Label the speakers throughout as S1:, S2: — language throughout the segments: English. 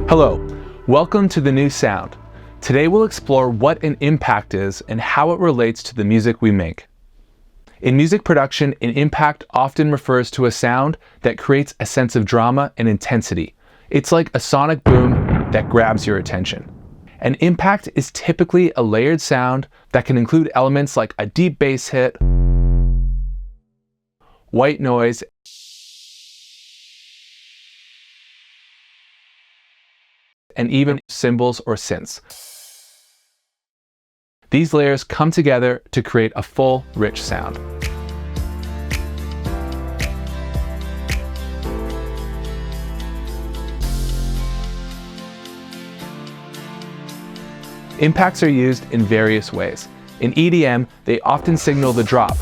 S1: Hello, welcome to The New Sound. Today we'll explore what an impact is and how it relates to the music we make. In music production, an impact often refers to a sound that creates a sense of drama and intensity. It's like a sonic boom that grabs your attention. An impact is typically a layered sound that can include elements like a deep bass hit, white noise, and even cymbals or synths. These layers come together to create a full, rich sound. Impacts are used in various ways. In EDM, they often signal the drop,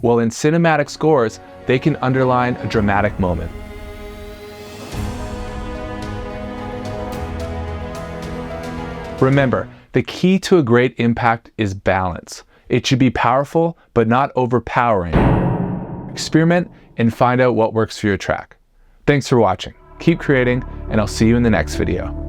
S1: while in cinematic scores, they can underline a dramatic moment. Remember, the key to a great impact is balance. It should be powerful, but not overpowering. Experiment and find out what works for your track. Thanks for watching. Keep creating, and I'll see you in the next video.